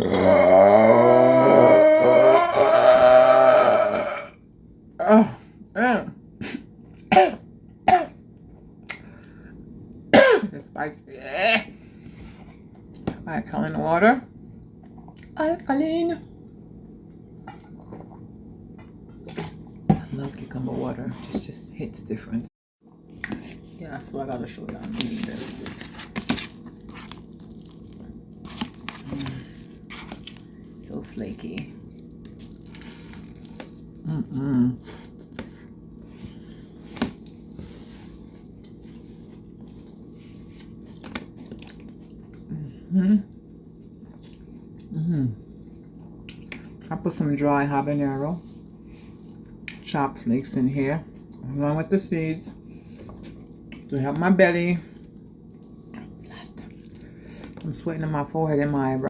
It's spicy. Alkaline water. Alkaline. I love cucumber water. It just hits different. Yeah, so I gotta show you I'm eating this. So flaky. I put some dry habanero chopped flakes in here, along with the seeds, to help my belly. I'm sweating on my forehead and my eyebrows.